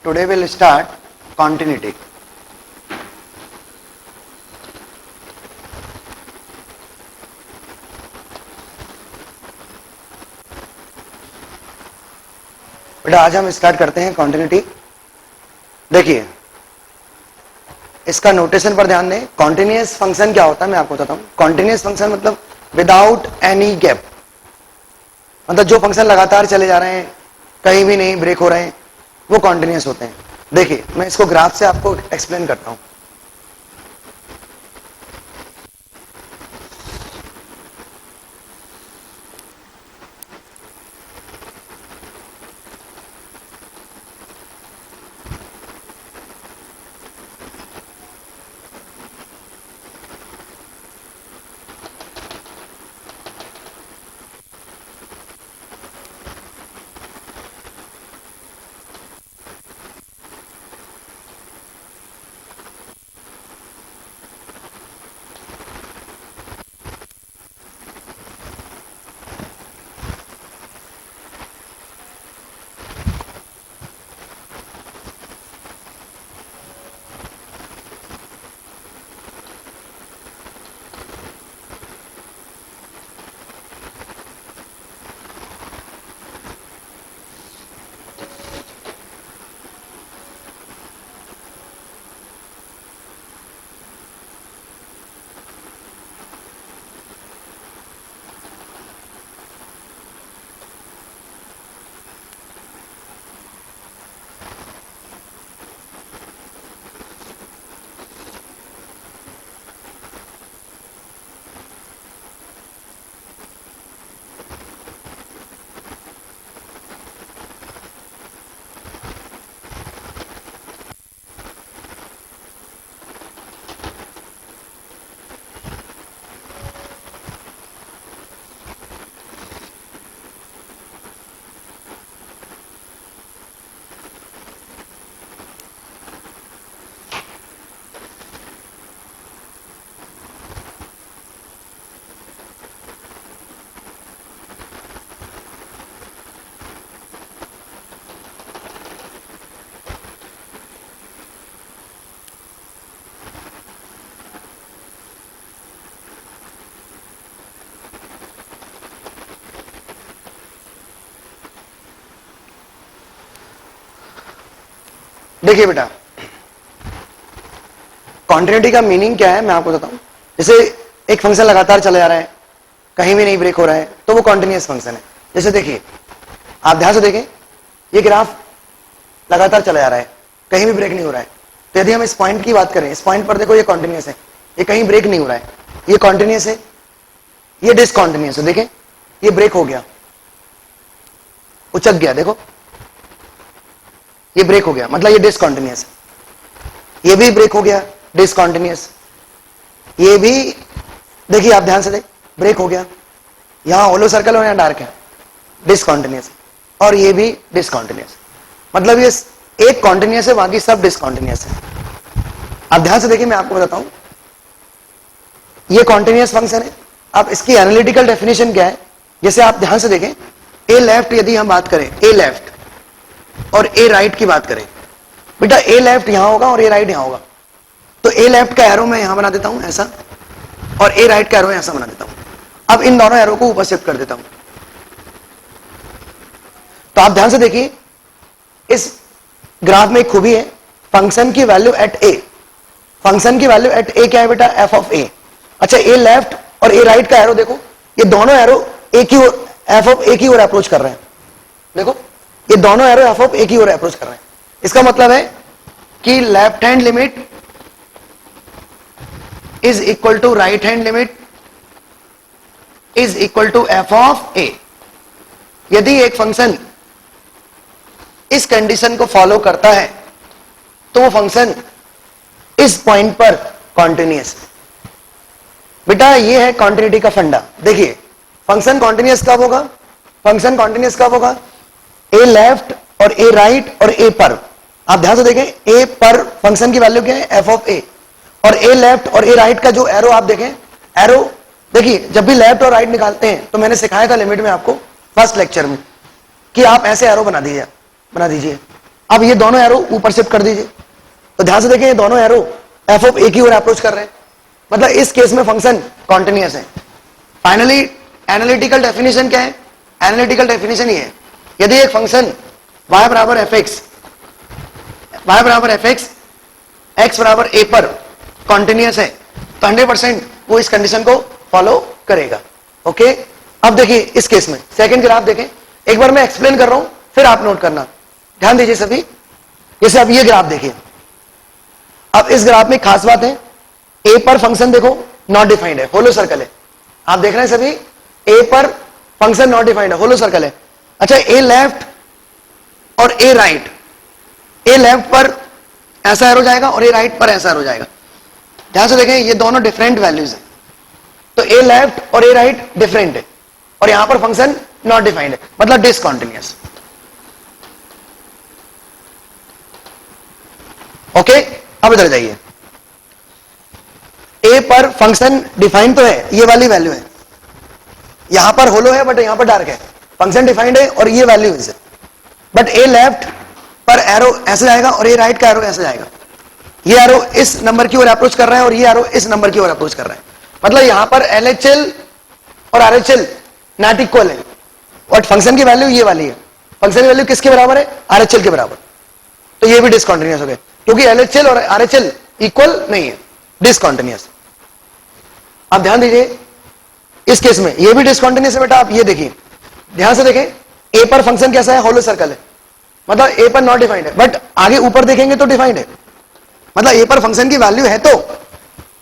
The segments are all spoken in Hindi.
Today we'll start continuity. बेटा आज हम स्टार्ट करते हैं कॉन्टिन्यूटी। देखिए इसका नोटेशन पर ध्यान दें। कॉन्टिन्यूअस फंक्शन क्या होता है मैं आपको बताता हूं। कॉन्टिन्यूअस फंक्शन मतलब विदाउट एनी गैप, मतलब जो फंक्शन लगातार चले जा रहे हैं, कहीं भी नहीं ब्रेक हो रहे हैं, वो कॉन्टिन्यूअस होते हैं। देखिए मैं इसको ग्राफ से आपको एक्सप्लेन करता हूं। देखिए बेटा कॉन्टिन्यूटी का मीनिंग क्या है मैं आपको बताता हूं। जैसे एक फंक्शन लगातार चला जा रहा है, कहीं भी नहीं ब्रेक हो रहा है, तो वो कॉन्टिन्यूअस फंक्शन है। जैसे देखिए आप ध्यान से देखें, ये ग्राफ लगातार चला जा रहा है, कहीं भी ब्रेक नहीं हो रहा है। तो यदि हम इस पॉइंट की बात करें, इस पॉइंट पर देखो ये कॉन्टिन्यूअस है, ये कहीं ब्रेक नहीं हो रहा है, ये कॉन्टिन्यूअस है, ये डिसकॉन्टिन्यूअस है। देखें ये ब्रेक हो गया, उचक गया, देखो ये ब्रेक हो गया, मतलब ये डिसकंटिन्यूअस है। ये भी ब्रेक हो गया, डिसकंटिन्यूअस। ये भी देखिए आप ध्यान से देख, ब्रेक हो गया, यहां होलो सर्कल और यहां डार्क है, डिसकंटिन्यूअस। और ये भी डिसकंटिन्यूअस, मतलब ये एक कॉन्टिन्यूअस है, बाकी सब डिसकंटिन्यूअस है। आप ध्यान से देखिए मैं आपको बताता हूं, ये कॉन्टिन्यूअस फंक्शन है। अब इसकी एनालिटिकल डेफिनेशन क्या है, जैसे आप ध्यान से देखें, ए लेफ्ट यदि हम बात करें, ए लेफ्ट और ए राइट की बात करें, बेटा ए लेफ्ट यहां होगा और ए राइट यहां होगा। तो ए लेफ्ट का एरो मैं यहां बना देता हूं ऐसा, और ए राइट का एरो ऐसा बना देता हूं। अब इन दोनों एरो को ऊपर शिफ्ट कर देता हूं। तो आप ध्यान से देखिए, इस ग्राफ में एक खूबी है, फंक्शन की वैल्यू एट ए, फंक्शन की वैल्यू एट ए क्या है बेटा, एफ ऑफ ए। अच्छा ए लेफ्ट और ए राइट का एरो देखो, ये दोनों एरो ए की ओर, एफ ऑफ ए की ओर अप्रोच कर रहे हैं। देखो ये दोनों एरो एफ ऑफ ए की ओर अप्रोच कर रहे हैं। इसका मतलब है कि left hand limit is equal to right hand limit is equal to F of A. यदि एक फंक्शन इस कंडीशन को फॉलो करता है तो वो फंक्शन इस पॉइंट पर कॉन्टिन्यूअस। बेटा ये है कॉन्टिन्यूटी का फंडा। देखिए फंक्शन कॉन्टिन्यूअस कब होगा, फंक्शन कॉन्टिन्यूअस कब होगा, ए लेफ्ट और ए राइट और ए पर। आप ध्यान से देखें, ए पर फंक्शन की वैल्यू क्या है, एफ ऑफ ए, और ए लेफ्ट और ए राइट का जो एरो आप देखें, एरो देखिए जब भी लेफ्ट और राइट निकालते हैं तो मैंने सिखाया था लिमिट में आपको फर्स्ट लेक्चर में कि आप ऐसे एरो बना दीजिए। अब ये दोनों एरो ऊपर शिफ्ट कर दीजिए, तो ध्यान से देखें ये दोनों एरो एफ ऑफ ए की ओर अप्रोच कर रहे हैं, मतलब इस केस में फंक्शन कॉन्टिन्यूअस है। फाइनली एनालिटिकल डेफिनेशन क्या है? एनालिटिकल डेफिनेशन ये है, यदि एक फंक्शन y बराबर एफ एक्स, y बराबर एफ एक्स, x बराबर a पर कॉन्टिन्यूअस है तो 100% वो इस कंडीशन को फॉलो करेगा। ओके, अब देखिए इस केस में सेकंड ग्राफ देखें, एक बार मैं एक्सप्लेन कर रहा हूं फिर आप नोट करना, ध्यान दीजिए सभी। जैसे अब ये ग्राफ देखिए, अब इस ग्राफ में खास बात है, a पर फंक्शन देखो नॉट डिफाइंड है, होलो सर्कल है। आप देख रहे हैं सभी, a पर फंक्शन नॉट डिफाइंड है, होलो सर्कल है। अच्छा, a लेफ्ट और a राइट, a लेफ्ट पर ऐसा एरो जाएगा और a राइट पर ऐसा एरो जाएगा। ध्यान से देखें ये दोनों डिफरेंट वैल्यूज है, तो a लेफ्ट और a राइट डिफरेंट है और यहां पर फंक्शन नॉट डिफाइंड है, मतलब डिसकंटीन्यूअस। ओके, अब इधर जाइए, a पर फंक्शन डिफाइंड तो है, ये वाली वैल्यू है, यहां पर होलो है बट यहां पर डार्क है, फंक्शन डिफाइंड है और ये वैल्यू है, बट a लेफ्ट पर एरो ऐसे जाएगा और a राइट का एरो ऐसे जाएगा। ये एरो इस नंबर की ओर अप्रोच कर रहा है और ये एरो इस नंबर की ओर अप्रोच कर रहा है, मतलब यहां पर LHL और RHL नॉट इक्वल है और फंक्शन की वैल्यू ये वाली है। फंक्शन की वैल्यू किसके बराबर है? RHL के बराबर, तो ये भी डिसकंटीन्यूअस हो गए क्योंकि LHL और RHL इक्वल नहीं है, डिसकंटीन्यूअस। आप ध्यान दीजिए इस केस में ये भी डिसकंटीन्यूअस है बेटा। आप ये देखिए, ध्यान से देखें, ए पर फंक्शन कैसा है? होलो सर्कल है, मतलब ए पर नॉट डिफाइंड है, बट आगे ऊपर देखेंगे तो डिफाइंड है, मतलब ए पर फंक्शन की वैल्यू है। तो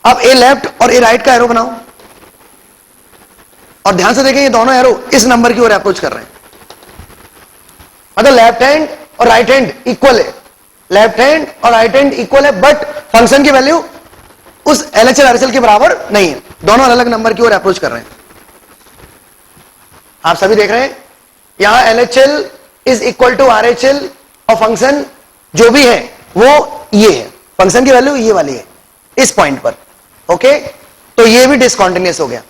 अब ए लेफ्ट और ए राइट का एरो बनाओ और ध्यान से देखें ये दोनों एरो इस नंबर की ओर अप्रोच कर रहे हैं, मतलब लेफ्ट हैंड और राइट हैंड इक्वल है, लेफ्ट हैंड और राइट हैंड इक्वल है, बट फंक्शन की वैल्यू उस LHL RHL के बराबर नहीं है, दोनों अलग अलग नंबर की ओर अप्रोच कर रहे हैं। आप सभी देख रहे हैं यहां LHL is equal to RHL और फंक्शन जो भी है वो ये है, फंक्शन की वैल्यू ये वाली है इस पॉइंट पर। ओके, तो ये भी डिसकंटीन्यूअस हो गया।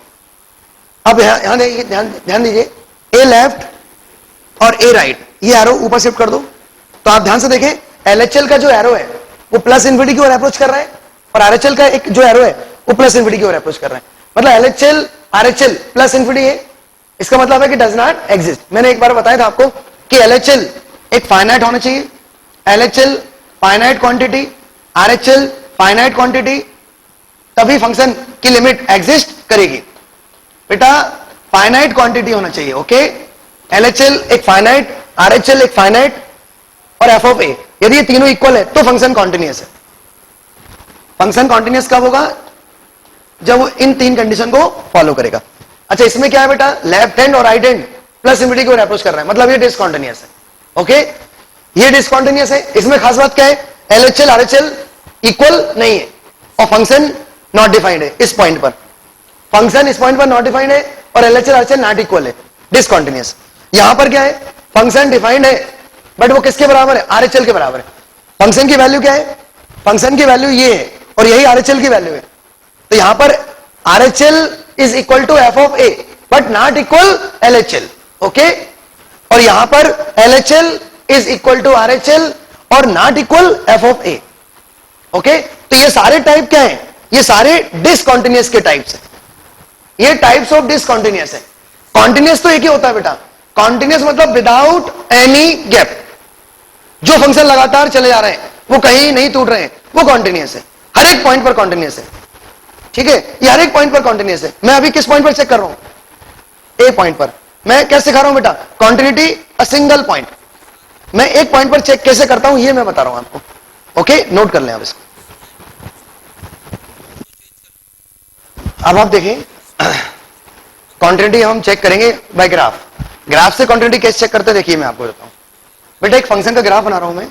अब यहां देखिए, ध्यान दीजिए, ए लेफ्ट और ए राइट, ये एरो ऊपर शिफ्ट कर दो, तो आप ध्यान से देखें LHL का जो एरो है वो प्लस इन्फिनिटी की ओर अप्रोच कर रहा है और RHL का एक जो एरो है वो प्लस इन्फिनिटी की ओर अप्रोच कर रहा है, मतलब LHL RHL प्लस इन्फिनिटी है, इसका मतलब है कि डज नॉट एग्जिस्ट। मैंने एक बार बताया था आपको कि LHL एक फाइनाइट होना चाहिए, LHL finite quantity, RHL finite quantity, तभी फंक्शन की लिमिट एग्जिस्ट करेगी। बेटा फाइनाइट क्वांटिटी होना चाहिए। ओके, LHL एक फाइनाइट, RHL एक फाइनाइट और f ऑफ a, यदि ये तीनों इक्वल है तो फंक्शन कॉन्टिन्यूअस है। फंक्शन कॉन्टिन्यूअस कब होगा? जब वो इन तीन कंडीशन को फॉलो करेगा। अच्छा, इसमें क्या है बेटा? लेफ्ट हैंड और राइट हैंड प्लस इन्फिनिटी की ओर अप्रोच कर रहा है, मतलब ये डिसकंटीन्यूअस है। ओके, ये डिसकंटीन्यूअस है। इसमें खास बात क्या है? LHL RHL इक्वल नहीं है और फंक्शन नॉट डिफाइंड है इस पॉइंट पर, फंक्शन इस पॉइंट पर नॉट डिफाइंड है और LHL RHL नॉट इक्वल है, डिसकंटीन्यूअस। यहां पर क्या है? फंक्शन डिफाइंड है बट वो किसके बराबर है? RHL के बराबर है। फंक्शन की वैल्यू क्या है? फंक्शन की वैल्यू ये है और यही RHL की वैल्यू है, तो यहां पर RHL is equal to f of a but not equal LHL। Okay, और यहां पर LHL is equal to RHL और not equal f of a। Okay, तो ये सारे टाइप क्या है? ये सारे डिसकंटीन्यूअस के टाइप्स हैं, ये टाइप्स ऑफ डिसकंटीन्यूअस है। कॉन्टिन्यूअस तो एक ही होता है बेटा, कॉन्टिन्यूअस मतलब विदाउट एनी गैप, जो फंक्शन लगातार चले जा रहे हैं वो कहीं नहीं टूट रहे हैं, वो कॉन्टिन्यूअस है, हर एक पॉइंट पर कॉन्टिन्यूअस है। ठीक है, ये हर एक पॉइंट पर कॉन्टिन्यूअस है। मैं अभी किस पॉइंट पर चेक कर रहा हूं? ए पॉइंट पर। मैं कैसे सिखा रहा हूं बेटा? Continuity a single point. मैं एक पॉइंट पर चेक कैसे करता हूं ये मैं बता रहा हूं आपको। ओके, नोट कर लें आप इसको। अब आप देखिए कॉन्टिन्यूटी हम चेक करेंगे बाय ग्राफ। ग्राफ से कॉन्टिन्यूटी कैसे चेक करते हैं देखिए मैं आपको बताता हूं। बेटा एक फंक्शन का ग्राफ बना रहा हूं मैं,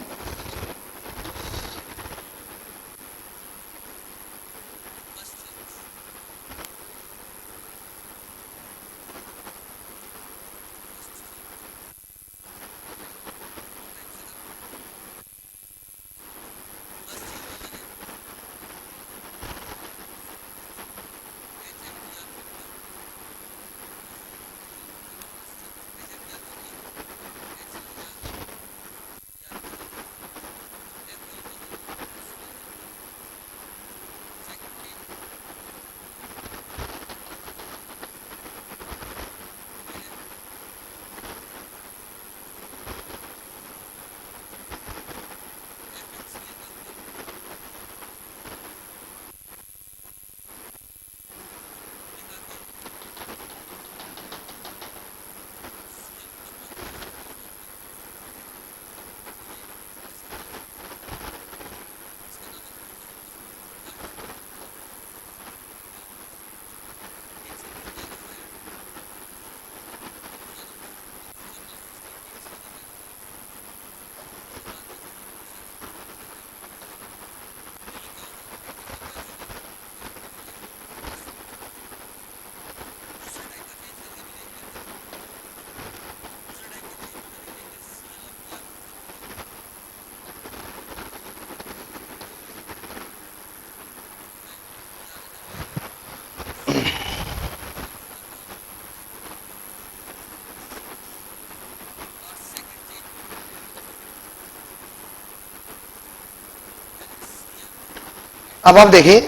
अब आप देखिए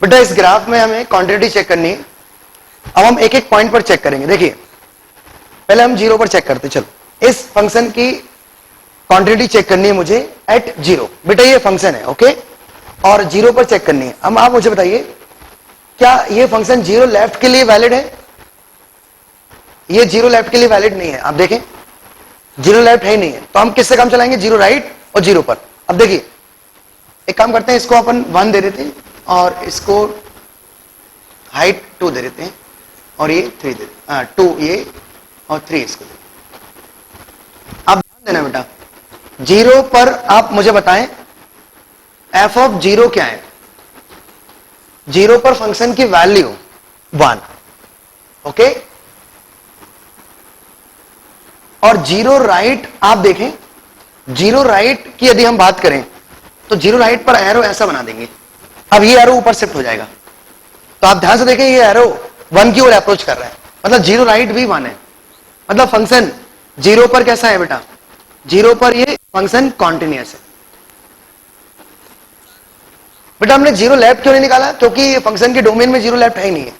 बेटा, इस ग्राफ में हमें क्वांटिटी चेक करनी है। अब हम एक एक पॉइंट पर चेक करेंगे। देखिए पहले हम जीरो पर चेक करते, चलो इस फंक्शन की क्वांटिटी चेक करनी है मुझे एट जीरो। बेटा ये फंक्शन है, ओके, और जीरो पर चेक करनी है। अब आप मुझे बताइए, क्या ये फंक्शन जीरो लेफ्ट के लिए वैलिड है? ये जीरो लेफ्ट के लिए वैलिड नहीं है। आप देखें जीरो लेफ्ट है ही नहीं है, तो हम किससे काम चलाएंगे? जीरो राइट और जीरो पर। अब देखिए एक काम करते हैं, इसको अपन 1 दे देते हैं और इसको हाइट 2 दे देते हैं और ये 3 दे देते हैं, 2 ये और 3 इसको दे। अब ध्यान देना बेटा, जीरो पर आप मुझे बताएं एफ ऑफ जीरो क्या है? जीरो पर फंक्शन की वैल्यू 1, ओके, और जीरो राइट आप देखें, जीरो राइट की यदि हम बात करें तो जीरो राइट पर एरो ऐसा बना देंगे। अब ये एरो ऊपर शिफ्ट हो जाएगा, तो आप ध्यान से देखें ये एरो 1 की ओर अप्रोच कर रहा है, मतलब जीरो राइट भी 1 है। मतलब फंक्शन जीरो पर कैसा है बेटा? जीरो पर ये फंक्शन कॉन्टिन्यूअस है। बेटा हमने जीरो लेफ्ट क्यों नहीं निकाला? क्योंकि ये फंक्शन के डोमेन में जीरो लेफ्ट है ही नहीं है,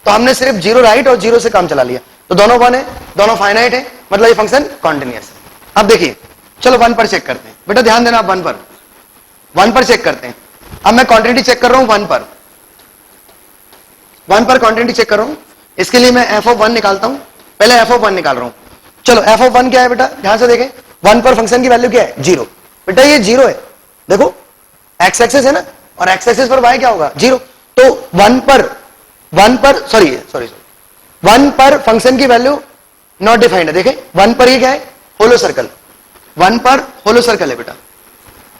तो हमने सिर्फ जीरो राइट और जीरो से काम चला लिया। तो दोनों 1 है, दोनों फाइनाइट है, मतलब ये फंक्शन कॉन्टिन्यूअस है। अब देखिए चलो 1 पर चेक करते हैं। बेटा ध्यान देना, आप 1 पर चेक करते हैं। अब मैं क्वांटिटी चेक कर रहा हूं 1 पर क्वांटिटी चेक कर रहा हूं। इसके लिए मैं एफ ऑफ 1 निकालता हूं। पहले एफ ऑफ 1 निकाल रहा हूं। चलो एफ ऑफ 1 क्या है बेटा? ध्यान से देखें, 1 पर फंक्शन की वैल्यू क्या है? 0। बेटा ये 0 है, देखो एक्स एक्सेस है ना, और एक्स एक्सेस पर वाई क्या होगा? 0। तो 1 पर सॉरी 1 पर फंक्शन की वैल्यू नॉट डिफाइंड है। देखें 1 पर ये क्या है? होलो सर्कल। 1 पर होलो सर्कल है बेटा,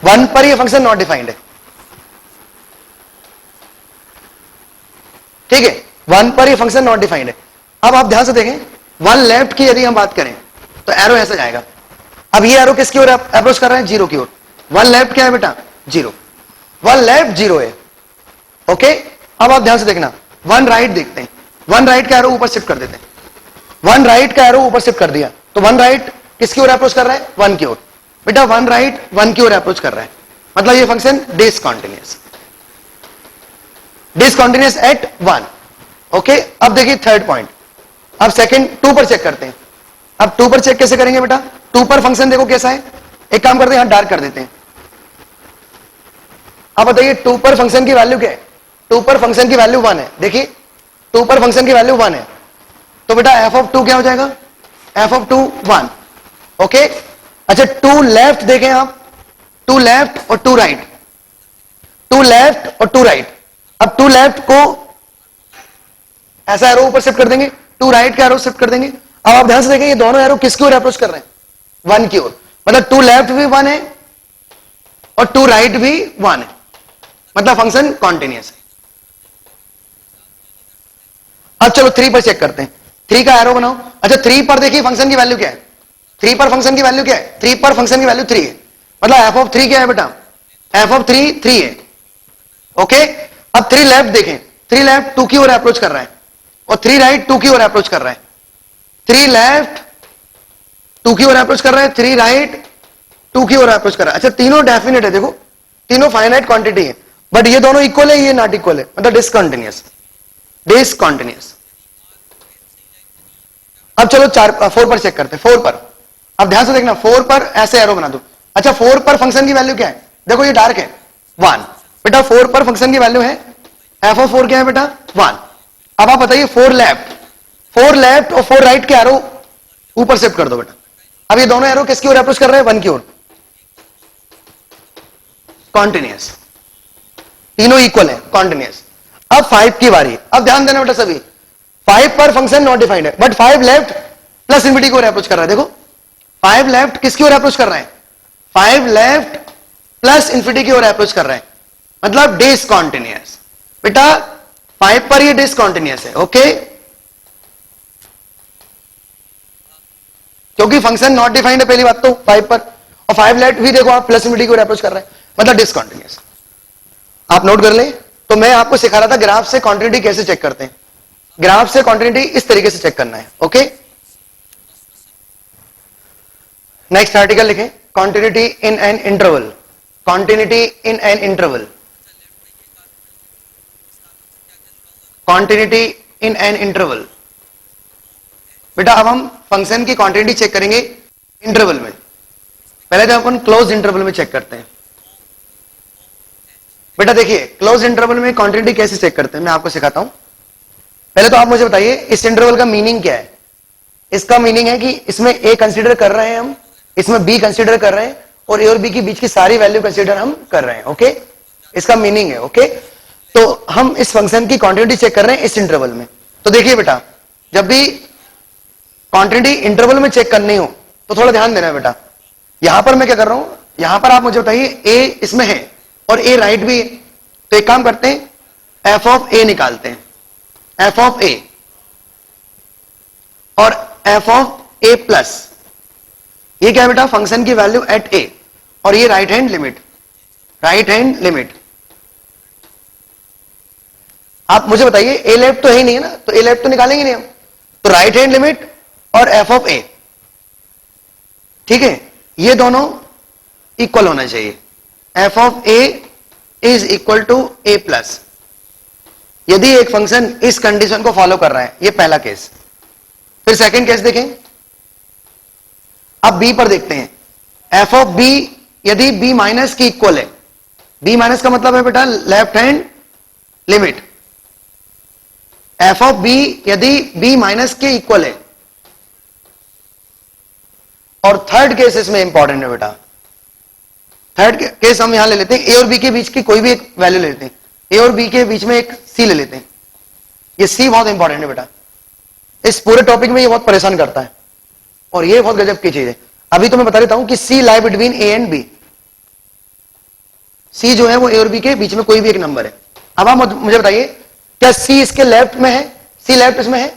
1 पर ये फंक्शन नॉट डिफाइंड है, ठीक है, 1 पर ये फंक्शन नॉट डिफाइंड है। अब आप ध्यान से देखें, 1 लेफ्ट की यदि हम बात करें तो एरो ऐसा जाएगा। अब ये एरो किसकी ओर अप्रोच कर रहा है? 0 की ओर। 1 लेफ्ट क्या है बेटा? 0। 1 लेफ्ट 0 है, ओके। अब आप ध्यान से देखना, 1 राइट देखते हैं। 1 राइट का एरो ऊपर शिफ्ट कर देते हैं। 1 राइट का एरो ऊपर शिफ्ट कर दिया, तो 1 राइट किसकी ओर अप्रोच कर रहा है? 1 की ओर। बेटा 1 राइट 1 की ओर अप्रोच कर रहा है, मतलब ये फंक्शन डिसकंटिन्यूअस एट 1, ओके। अब देखिए थर्ड पॉइंट, अब सेकंड 2 पर चेक करते हैं। अब 2 पर चेक कैसे करेंगे बेटा? 2 पर फंक्शन देखो कैसा है। एक काम करते हैं, यहां डार्क कर देते हैं। अब बताइए 2 पर फंक्शन की वैल्यू क्या है? 2 पर फंक्शन की वैल्यू 1 है। देखिए 2 पर फंक्शन की वैल्यू 1 है, तो बेटा एफ ऑफ 2 क्या हो जाएगा? F of 2 1, okay. अच्छा 2 लेफ्ट देखें आप, 2 लेफ्ट और 2 राइट, 2 लेफ्ट और 2 राइट। अब 2 लेफ्ट को ऐसा एरो ऊपर शिफ्ट कर देंगे, 2 राइट का एरो शिफ्ट कर देंगे। अब आप ध्यान से देखें, ये दोनों एरो किसकी ओर अप्रोच कर रहे हैं? 1 की ओर। मतलब 2 लेफ्ट भी 1 है और 2 राइट भी 1 है, मतलब फंक्शन कॉन्टिन्यूअस है। अब चलो 3 पर चेक करते हैं। 3 का एरो बनाओ। अच्छा 3 पर देखिए फंक्शन की वैल्यू क्या है? 3 पर फंक्शन की वैल्यू क्या है? 3 पर फंक्शन की वैल्यू 3 है, मतलब एफ ऑफ 3 क्या है बेटा? एफ ऑफ 3 3 है, ओके। अब 3 लेफ्ट देखें, 3 लेफ्ट 2 की ओर अप्रोच कर रहा है और 3 राइट 2 की ओर अप्रोच कर रहा है। 3 लेफ्ट 2 की ओर अप्रोच कर रहा है, 3 राइट 2 की ओर अप्रोच कर रहा है। अच्छा तीनों डेफिनेट है, देखो तीनों फाइनाइट क्वांटिटी है, बट ये दोनों इक्वल है, ये नॉट इक्वल है, मतलब डिसकंटिन्यूअस। अब चलो 4 पर चेक करते हैं। 4 पर अब ध्यान से देखना, 4 पर ऐसे एरो बना दो। अच्छा 4 पर फंक्शन की वैल्यू क्या है? देखो ये डार्क है 1, बेटा 4 पर फंक्शन की वैल्यू है एफ ऑफ 4 क्या है बेटा? 1। अब आप बताइए 4 लेफ्ट और 4 राइट के एरो ऊपर शिफ्ट कर दो बेटा। अब ये दोनों एरो किसकी ओर अप्रोच कर रहे हैं? 1 की ओर, कॉन्टिन्यूअस, तीनों इक्वल है, कॉन्टिन्यूअस। अब 5 की बारी। अब ध्यान देना बेटा सभी, 5 पर फंक्शन नॉट डिफाइंड है, बट 5 लेफ्ट प्लस इन्फिनिटी की ओर अप्रोच कर रहा है। देखो 5 लेफ्ट किसकी ओर अप्रोच कर रहा है? 5 लेफ्ट प्लस इन्फिनिटी की ओर अप्रोच कर रहा है, मतलब डिसकंटिन्यूअस। बेटा 5 पर ये डिसकंटिन्यूअस है, ओके, क्योंकि फंक्शन नॉट डिफाइंड है पहली बात तो 5 पर, और 5 लेफ्ट भी देखो आप प्लस इन्फिनिटी की ओर अप्रोच कर रहा है, मतलब डिसकंटिन्यूअस। आप नोट कर ले। तो मैं आपको सिखा रहा था ग्राफ से क्वांटिटी कैसे चेक करते हैं। ग्राफ से क्वांटिटी इस तरीके से चेक करना है, ओके। नेक्स्ट आर्टिकल लिखें, quantity in an interval. Continuity in an interval, continuity in an interval. बेटा अब हम फंक्शन की कॉन्टिन्यूटी चेक करेंगे इंटरवल में। पहले तो अपन क्लोज इंटरवल में चेक करते हैं। बेटा देखिए क्लोज इंटरवल में कॉन्टिन्यूटी कैसे चेक करते हैं मैं आपको सिखाता हूं। पहले तो आप मुझे बताइए इस इंटरवल का मीनिंग क्या है। इसका मीनिंग है कि इसमें ए कंसीडर कर रहे हैं हम, इसमें बी कंसीडर कर रहे हैं और ए और बी के बीच की सारी वैल्यू कंसीडर हम कर रहे हैं। ओके, इसका मीनिंग है। ओके, तो हम इस फंक्शन की क्वांटिटी चेक कर रहे हैं इस इंटरवल में। तो देखिए बेटा जब भी क्वांटिटी इंटरवल में चेक करनी हो तो थोड़ा ध्यान देना बेटा। यहां पर मैं क्या कर रहा हूं, यहां पर आप मुझे बताइए ए इसमें है और ए राइट भी है, तो एक काम करते हैं एफ ऑफ ए निकालते हैं, एफ ऑफ ए और एफ ऑफ ए प्लस। ये क्या है बेटा, फंक्शन की वैल्यू एट ए और ये right hand limit, right hand limit. आप मुझे बताइए ए लेफ्ट तो है ही नहीं है ना, तो ए लेफ्ट तो निकालेंगे नहीं हम, तो राइट हैंड लिमिट और एफ ऑफ ए, ठीक है, ये दोनों इक्वल होना चाहिए। F of a is equal to a plus. यदि एक फंक्शन इस कंडीशन को फॉलो कर रहा है, ये पहला केस। फिर सेकंड केस देखें, अब बी पर देखते हैं। एफ ऑफ बी यदि बी माइनस की इक्वल है, बी माइनस का मतलब है बेटा left hand limit. F of b यदि बी माइनस के इक्वल है, और थर्ड केस इसमें इंपॉर्टेंट है बेटा। थर्ड केस हम यहां ले लेते हैं, ए और बी के बीच की कोई भी एक वैल्यू ले लेते हैं, ए और बी के बीच में एक सी ले लेते हैं। ये सी बहुत इंपॉर्टेंट है बेटा, इस पूरे टॉपिक में ये बहुत परेशान करता है और ये बहुत गजब की चीज है। अभी तो मैं बता देता हूं कि C lie between A and B. C जो है वो ए और बी के बीच में कोई भी एक नंबर है। अब आप मुझे बताइए क्या सी इसके लेफ्ट में है, सी लेफ्ट इसमें है,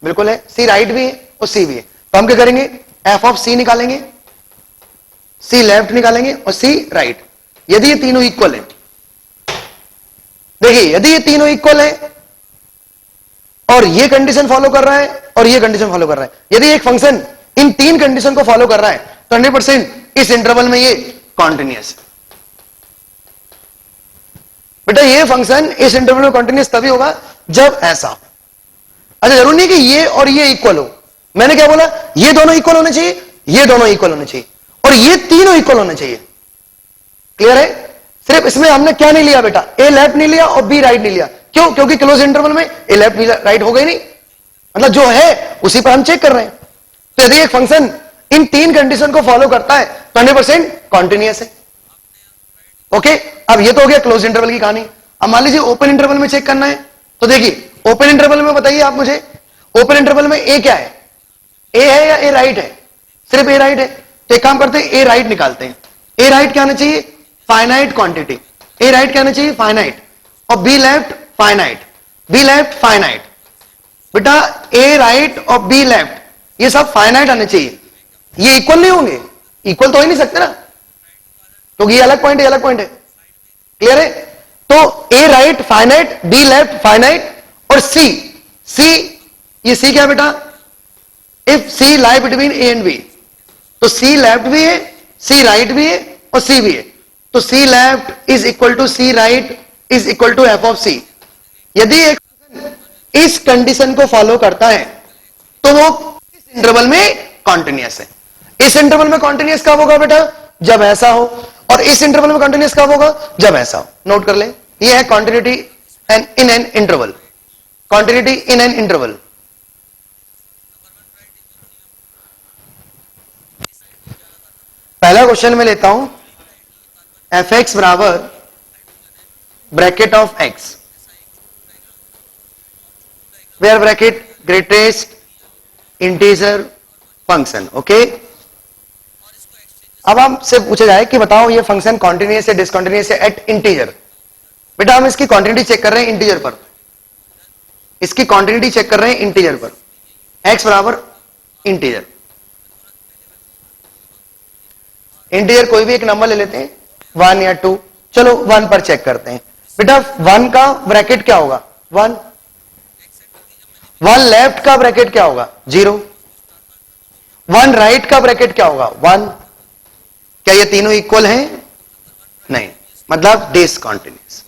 बिल्कुल है। सी राइट भी है और सी भी है, तो हम क्या करेंगे एफ ऑफ सी निकालेंगे, सी लेफ्ट निकालेंगे और सी राइट। यदि ये तीनों इक्वल है, देखिए यदि ये तीनों इक्वल है और ये कंडीशन फॉलो कर रहा है और ये कंडीशन फॉलो कर रहा है, यदि एक फंक्शन इन तीन कंडीशन को फॉलो कर रहा है तो 100% इस इंटरवल में ये कॉन्टिन्यूअस है। बेटा ये फंक्शन इस इंटरवल में कॉन्टिन्यूअस तभी होगा जब ऐसा। अच्छा जरूरी नहीं कि ये और ये इक्वल हो, मैंने क्या बोला, ये दोनों इक्वल होने चाहिए, ये दोनों इक्वल होने चाहिए और ये तीनों इक्वल होने चाहिए। क्लियर है? सिर्फ इसमें हमने क्या नहीं लिया बेटा, ए लेफ्ट नहीं लिया और बी राइट नहीं लिया। क्यों? क्योंकि क्लोज इंटरवल में ए लेफ्ट बी राइट हो गई नहीं, मतलब जो है उसी पर हम चेक कर रहे हैं। तो यदि एक फंक्शन इन तीन कंडीशन को फॉलो करता है तो 100% कॉन्टिन्यूअस है। ओके, अब ये तो हो गया क्लोज इंटरवल की कहानी। अब मान लीजिए ओपन इंटरवल में चेक करना है, तो देखिए ओपन इंटरवल में बताइए आप मुझे, ओपन इंटरवल में ए क्या है, ए है या ए राइट है? सिर्फ ए राइट है, तो एक काम करते हैं ए राइट निकालते हैं। ए राइट क्या आना चाहिए, फाइनाइट क्वांटिटी। ए राइट क्या आना चाहिए, फाइनाइट, और B left finite, B left finite. बेटा ए राइट और बी लेफ्ट ये सब फाइनाइट आने चाहिए। ये इक्वल नहीं होंगे, इक्वल तो हो ही नहीं सकते ना, क्योंकि ये अलग पॉइंट है, अलग पॉइंट है। क्लियर है? तो A right finite, B left finite और सी, सी ये सी क्या बेटा, if C lie between A and B, तो सी लेफ्ट भी है, सी राइट भी है और सी भी है, तो C left is equal to C right is equal to F of C. यदि एक इस कंडीशन को फॉलो करता है तो वो इस इंटरवल में कॉन्टिन्यूअस है। इस इंटरवल में कॉन्टिन्यूअस कब होगा बेटा, जब ऐसा हो, और इस इंटरवल में कॉन्टिन्यूअस कब होगा, जब ऐसा हो। नोट कर ले, ये है continuity in an interval, continuity in an interval. पहला क्वेश्चन में लेता हूं, एफ एक्स बराबर bracket of x, where bracket greatest integer function. Okay, अब हमसे पूछा जाए कि बताओ ये फंक्शन कॉन्टिन्यूअस है डिसकॉन्टिन्यूअस है एट इंटीजर। बेटा हम इसकी क्वांटिटी चेक कर रहे हैं इंटीजर पर, इसकी क्वांटिटी चेक कर रहे हैं इंटीजर पर। एक्स बराबर इंटीजर, इंटीजर कोई भी एक नंबर ले लेते हैं, 1 या 2, चलो 1 पर चेक करते हैं। बेटा 1 का ब्रैकेट क्या होगा, 1, 1 लेफ्ट का ब्रैकेट क्या होगा, 0, 1 राइट का ब्रैकेट क्या होगा, 1। क्या ये तीनों इक्वल हैं? नहीं, मतलब डिसकंटिन्यूअस।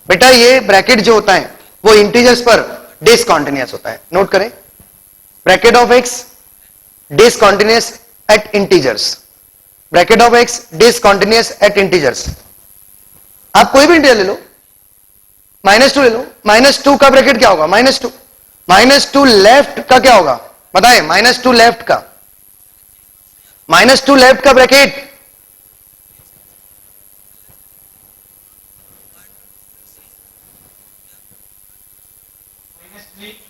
बेटा ये ब्रैकेट जो होता है वो इंटीजर्स पर डिसकंटिन्यूअस होता है, नोट करें। Bracket of x discontinuous at integers, bracket of x discontinuous at integers. आप कोई भी इंटीजर ले लो, -2 ले लो, -2 का ब्रैकेट क्या होगा? -2। -2 लेफ्ट का क्या होगा बताएं? -2 लेफ्ट का, -2 लेफ्ट का ब्रैकेट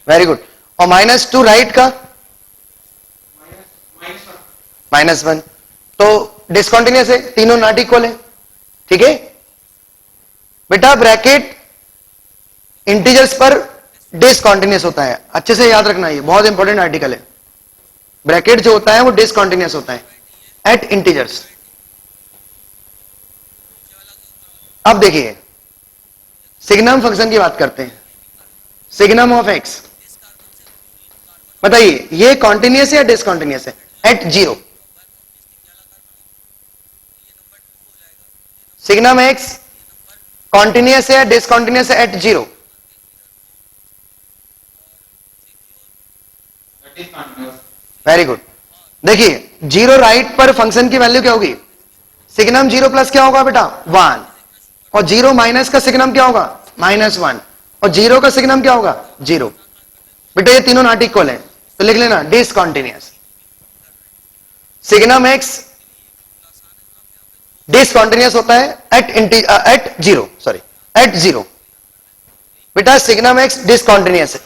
वेरी गुड। और -2 राइट का -1। तो डिसकंटिन्यूअस है, तीनों नॉट इक्वल है, ठीक है बेटा। ब्रैकेट इंटीजर्स पर डिसकंटिन्यूअस होता है, अच्छे से याद रखना, ये बहुत इंपॉर्टेंट आर्टिकल है। ब्रैकेट जो होता है वो डिसकंटिन्यूअस होता है एट इंटीजर्स। अब देखिए सिग्नम फंक्शन की बात करते हैं, सिग्नम ऑफ एक्स बताइए, ये कॉन्टिन्यूअस है या डिसकंटिन्यूअस है? एट 0। सिग्नम एक्स कॉन्टिन्यूअस है या डिसकंटिन्यूअस है एट 0? Very good. देखिए 0 राइट पर फंक्शन की वैल्यू क्या होगी? सिग्नम 0 प्लस क्या होगा बेटा? 1। और 0 माइनस का सिग्नम क्या होगा? -1। और 0 का सिग्नम क्या होगा? 0। बेटा ये तीनों नॉट इक्वल है, तो लिख लेना डिसकंटिन्यूअस। सिग्नम एक्स डिसकंटिन्यूअस होता है एट 0, सॉरी एट 0। बेटा सिग्नम एक्स डिसकंटिन्यूअस है,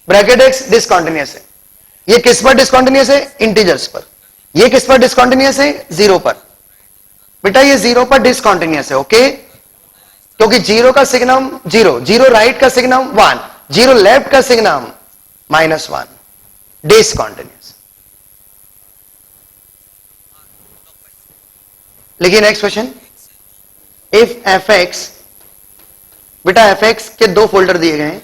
ब्रैकेट एक्स डिसकंटिन्यूअस है। ये किस पर डिसकंटिन्यूअस है? इंटीजर्स पर। ये किस पर डिसकंटिन्यूअस है? 0 पर। बेटा ये 0 पर डिसकंटिन्यूअस है, ओके, क्योंकि 0 का सिग्नम 0, 0 राइट का सिग्नम 1, 0 लेफ्ट का सिग्नम -1, डिसकंटिन्यूअस। लिखिए next question. If F x, बेटा एफ एक्स के दो फोल्डर दिए गए हैं,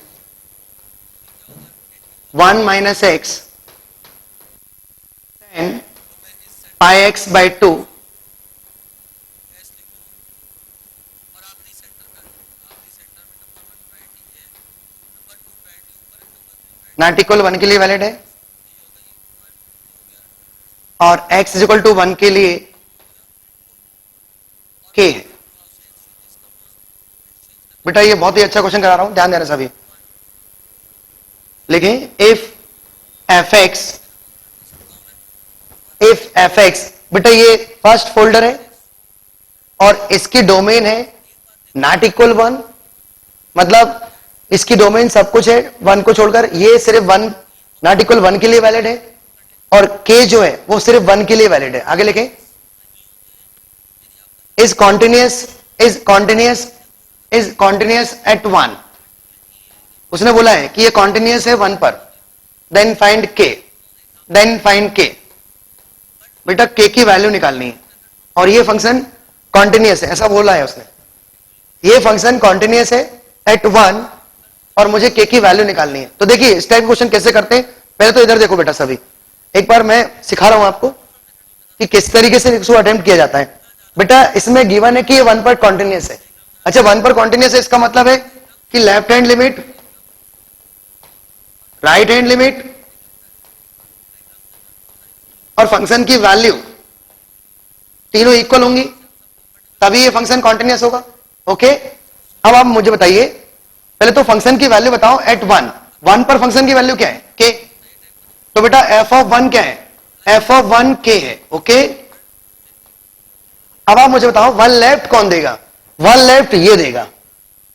1 - x 10 πx/2 नॉट इक्वल 1 के लिए वैलिड है, और x = 1 के लिए k है। बेटा ये बहुत ही अच्छा क्वेश्चन करा रहा हूं, ध्यान देना सभी। लिखें इफ एफ एक्स, बेटा ये फर्स्ट फोल्डर है और इसकी डोमेन है नॉट इक्वल 1, मतलब इसकी डोमेन सब कुछ है 1 को छोड़कर, ये सिर्फ 1 नॉट इक्वल 1 के लिए वैलिड है, और k जो है वो सिर्फ 1 के लिए वैलिड है। आगे लिखें इज कॉन्टिन्यूअस एट 1। उसने बोला है कि ये कॉन्टिन्यूअस है 1 पर, देन फाइंड k। बेटा k की वैल्यू निकालनी है, और ये फंक्शन कॉन्टिन्यूअस है, ऐसा बोला है उसने। ये फंक्शन कॉन्टिन्यूअस है एट 1 और मुझे k की वैल्यू निकालनी है। तो देखिए इस टाइप क्वेश्चन कैसे करते हैं, पहले तो इधर देखो बेटा सभी, एक बार मैं सिखा रहा हूं आपको कि किस तरीके से इसको अटेम्प्ट किया जाता है। बेटा इसमें गिवन है कि ये 1 पर कॉन्टिन्यूअस है। अच्छा 1 पर कॉन्टिन्यूअस है, इसका मतलब है कि left hand limit, right hand limit और फंक्शन की वैल्यू तीनों इक्वल होंगी, तभी ये फंक्शन कॉन्टिन्यूअस होगा, ओके। अब आप मुझे बताइए, पहले तो फंक्शन की वैल्यू बताओ एट 1 पर फंक्शन की वैल्यू क्या है? k। तो बेटा f(1) क्या है? f(1) k है, ओके। अब आप मुझे बताओ 1 लेफ्ट कौन देगा? 1 लेफ्ट ये देगा,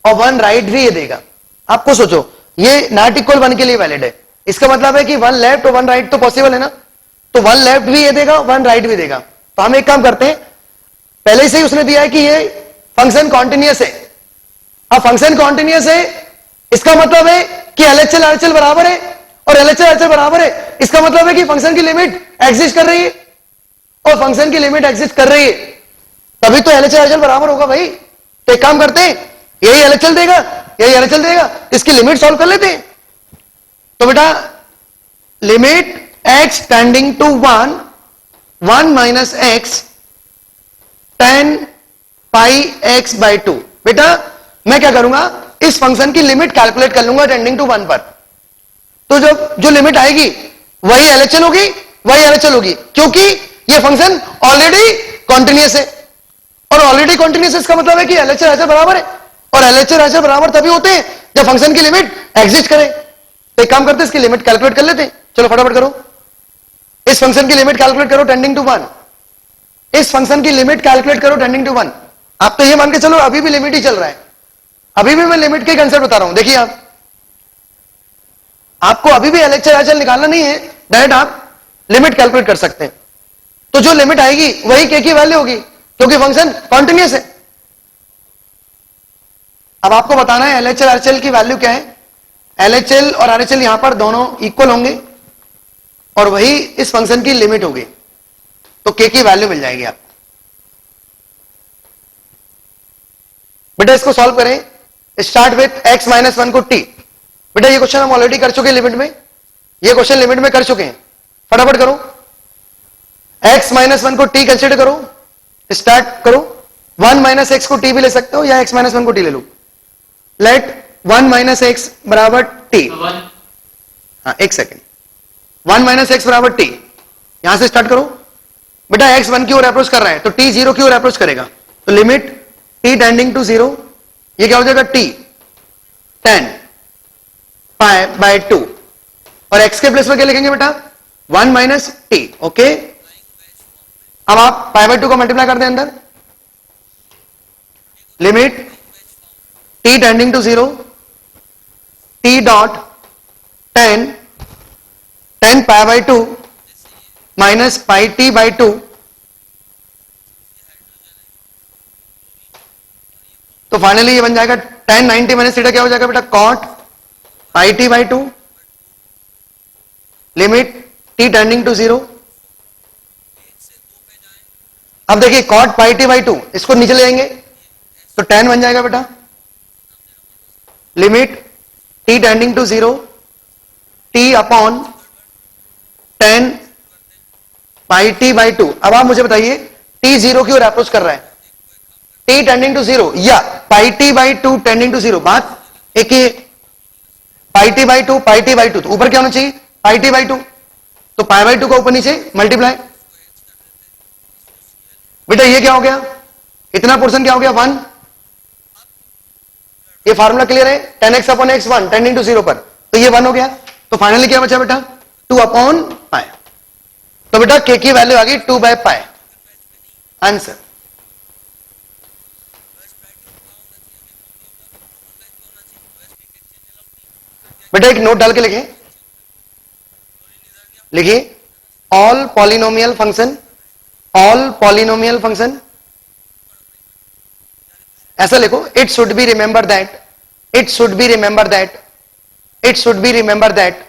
और 1 राइट भी ये देगा। आपको सोचो ये नॉट इक्वल 1 के लिए वैलिड है, इसका मतलब है कि 1 लेफ्ट और 1 राइट तो पॉसिबल है ना, तो 1 लेफ्ट भी ये देगा, 1 राइट भी देगा। तो हम एक काम करते हैं, पहले से ही उसने दिया है कि ये फंक्शन कॉन्टिन्यूअस है। अब फंक्शन कॉन्टिन्यूअस है, इसका मतलब है कि LHL RHL बराबर है, और LHL RHL बराबर है, इसका मतलब है कि फंक्शन की लिमिट एग्जिस्ट कर रही है, और फंक्शन की लिमिट एग्जिस्ट कर रही है तभी तो LHL RHL बराबर होगा भाई। तो एक काम करते हैं, यही LHL देगा, यही LHL देगा, इसकी लिमिट सॉल्व कर लेते हैं। तो बेटा limit x tending to 1 - x 10 pi x by two. बेटा मैं क्या करूंगा, इस फंक्शन की लिमिट कैलकुलेट कर लूंगा टेंडिंग टू 1 पर। तो जो लिमिट आएगी वही एलएचएल होगी, वही एलएचएल होगी, क्योंकि ये फंक्शन ऑलरेडी कॉन्टिन्यूअस है। और ऑलरेडी कॉन्टिन्यूअस इसका मतलब है कि एलएचएल एचएल बराबर है, और एलएचएल एचएल बराबर तभी होते हैं जब फंक्शन की लिमिट एग्जिस्ट करे। तो एक काम करते हैं, इसकी लिमिट कैलकुलेट कर लेते हैं। चलो फटाफट करो, इस फंक्शन की लिमिट कैलकुलेट करो टेंडिंग टू 1। इस फंक्शन की लिमिट कैलकुलेट करो टेंडिंग टू 1। आप तो ये मान के चलो अभी भी लिमिट ही चल रहा है, अभी भी मैं लिमिट के कंसेप्ट बता रहा हूं। देखिए आपको अभी भी एलएचएल एचएल निकालना नहीं है, डायरेक्ट आप लिमिट कैलकुलेट कर सकते हैं। तो जो लिमिट आएगी वही के की वैल्यू होगी, क्योंकि फंक्शन कॉन्टिन्यूअस है। अब आपको बताना है एलएचएल आरएचएल की वैल्यू क्या है। एलएचएल और आरएचएल यहां पर दोनों इक्वल होंगे और वही इस फंक्शन की लिमिट होगी, तो के की वैल्यू मिल जाएगी आपको। बेटा इसको सॉल्व करें, स्टार्ट विथ x माइनस 1 को t। बेटा ये क्वेश्चन हम ऑलरेडी कर चुके हैं लिमिट में, ये क्वेश्चन लिमिट में कर चुके हैं। फटाफट करो, x माइनस 1 को t कंसिडर करो, स्टार्ट करो। 1 माइनस एक्स को t भी ले सकते हो या x माइनस 1 को t ले लो। लेट 1 माइनस एक्स बराबर t। हाँ एक सेकेंड, 1 माइनस एक्स बराबर t, यहां से स्टार्ट करो। बेटा x 1 की ओर अप्रोच कर रहा है तो t 0 की ओर अप्रोच करेगा, तो लिमिट t टेंडिंग टू 0, ये क्या हो जाएगा t 10 पाई बाय 2, और x के प्लेस में क्या लिखेंगे बेटा 1 माइनस t। ओके, अब आप पाई बाय 2 को मल्टीप्लाई कर दें अंदर, limit t tending to 0, t dot 10 pi by 2 minus pi T by 2, तो फाइनली ये बन जाएगा 10 90 माइनस थीटा क्या हो जाएगा बेटा cot pi T by 2, limit t tending to 0। अब देखिए कॉट पाई टी बाई 2, इसको नीचे ले जाएंगे तो 10 बन जाएगा बेटा, limit t tending to 0, t upon 10 pi T by 2। अब आप मुझे बताइए टी 0 की ओर अप्रोच कर रहा है, टी टेंडिंग टू 0 या pi T by 2 tending to 0, बात एक ही। Pi T by 2 pi T by 2, तो ऊपर क्या होना चाहिए पाई टी बाई 2, तो पाई बाई 2 का ऊपर नीचे मल्टीप्लाई। बेटा ये क्या हो गया, इतना पोर्शन क्या हो गया 1। ये फार्मूला क्लियर है, 10x upon x 1 tending to 0 पर, तो ये 1 हो गया। तो फाइनली क्या बचा बेटा 2 अपॉन पाई, तो बेटा के की वैल्यू आ गई 2 बाय पाई, आंसर। बेटा एक नोट डाल के लिखिए all polynomial function, all polynomial function, ऐसा लिखो, it should be remember that, it should be remember that, it should be remember that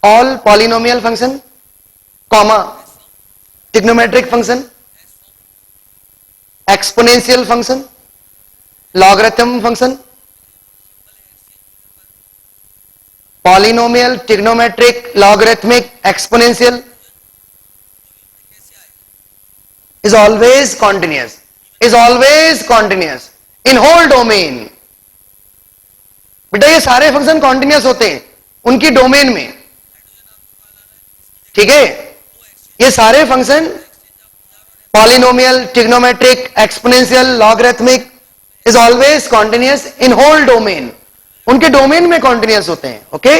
all polynomial function comma trigonometric function, exponential function, logarithm function, polynomial, trigonometric, logarithmic, exponential is always continuous, is always continuous in whole domain। बेटा ये सारे फंक्शन कॉन्टिन्यूस होते हैं उनकी डोमेन में, ठीक है। ये सारे function polynomial, trigonometric, exponential, logarithmic is always continuous in whole domain, उनके डोमेन में कॉन्टिन्यूस होते हैं। ओके